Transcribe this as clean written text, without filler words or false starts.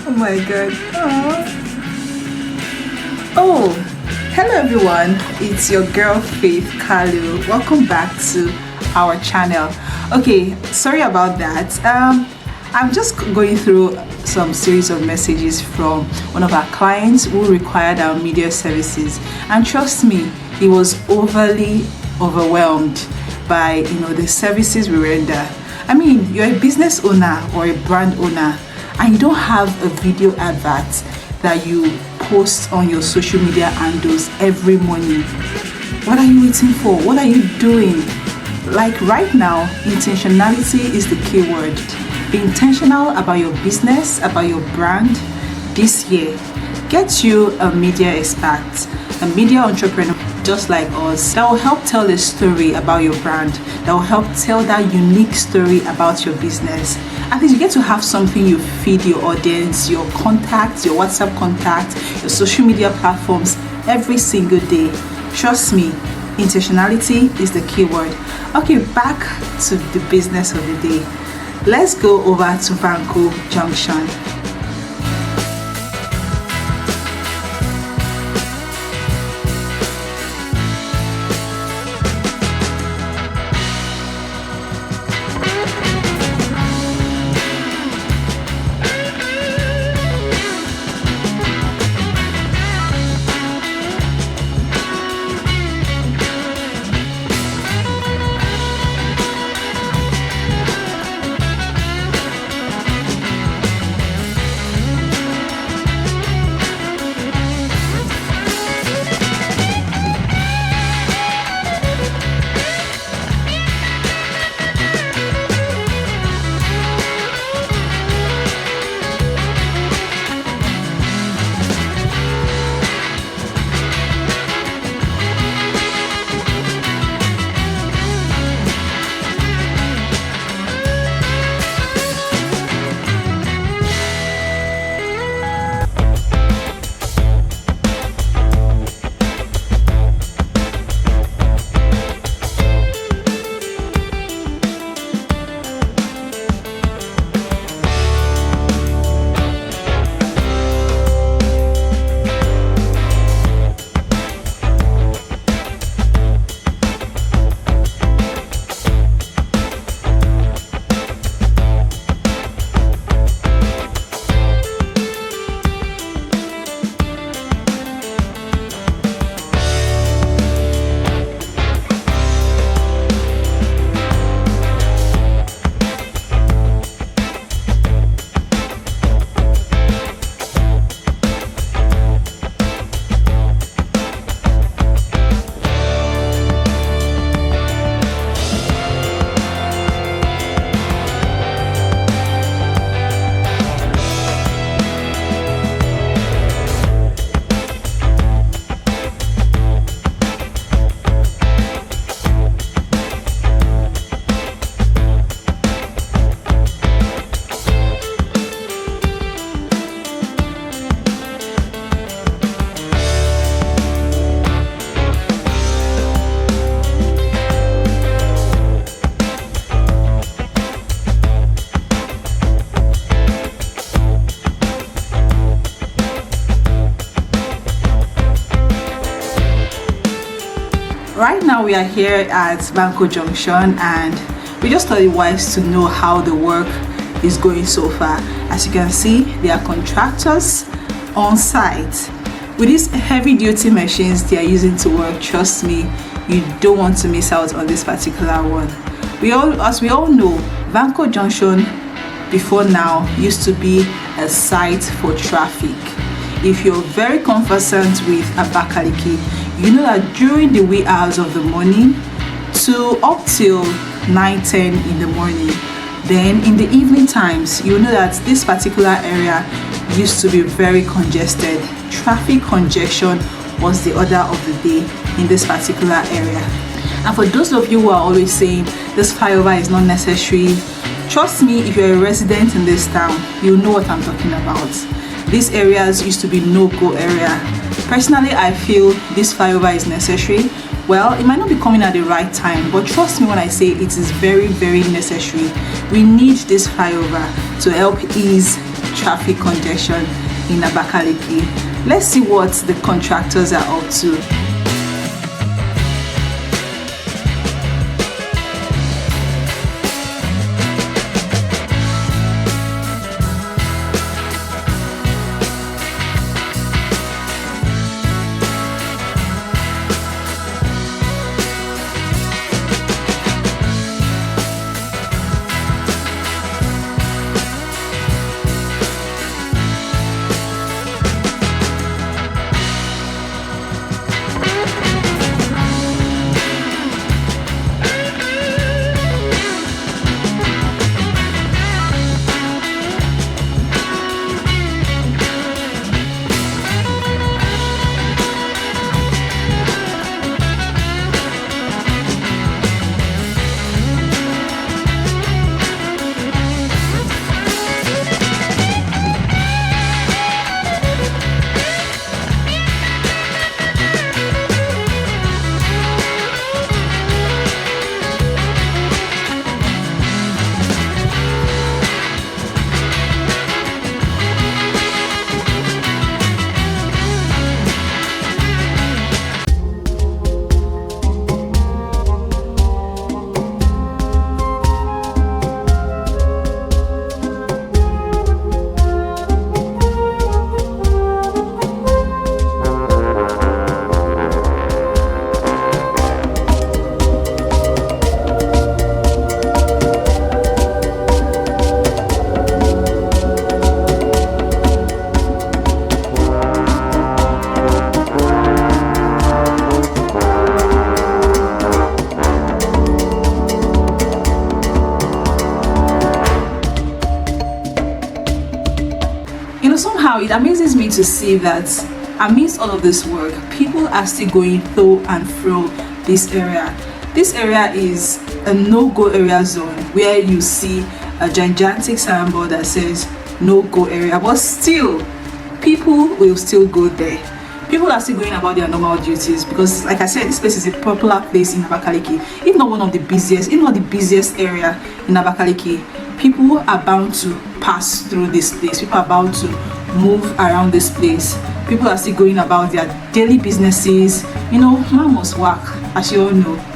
Oh my god. Oh, hello everyone. It's your girl Faith Kalu. Welcome back to our channel. Okay, sorry about that. I'm just going through some series of messages from one of our clients who required our media services, and trust me, he was overly overwhelmed by the services we render. I mean, you're a business owner or a brand owner and you don't have a video advert that you post on your social media handles every morning. What are you waiting for? What are you doing? Like right now, intentionality is the key word. Be intentional about your business, about your brand this year. Get you a media expert, a media entrepreneur just like us that will help tell a story about your brand, that will help tell that unique story about your business. At least you get to have something you feed your audience, your contacts, your WhatsApp contacts, your social media platforms every single day. Trust me, intentionality is the key word. Okay, back to the business of the day. Let's go over to Vanco Junction. Right now we are here at Vanco Junction and we just thought it wise to know how the work is going so far. As you can see, there are contractors on site. With these heavy duty machines they are using to work, trust me, you don't want to miss out on this particular one. As we all know, Vanco Junction before now used to be a site for traffic. If you're very conversant with ABAKALIKI, you know that during the wee hours of the morning to up till 9-10 in the morning, then in the evening times, you know that this particular area used to be very congested. Traffic congestion was the order of the day in this particular area. And for those of you who are always saying this flyover is not necessary, trust me, if you're a resident in this town, you know what I'm talking about. These areas used to be no-go area. Personally, I feel this flyover is necessary. Well, it might not be coming at the right time, but trust me when I say it is very, very necessary. We need this flyover to help ease traffic congestion in Abakaliki. Let's see what the contractors are up to. Somehow it amazes me to see that amidst all of this work, people are still going through and through this area. This area is a no-go area zone where you see a gigantic signboard that says no-go area, but still people will still go there. People are still going about their normal duties because, like I said, this place is a popular place in Abakaliki. If not one of the busiest, if not the busiest area in Abakaliki, people are bound to pass through this place. People are bound to move around this place. People are still going about their daily businesses. You know, man must work, as you all know.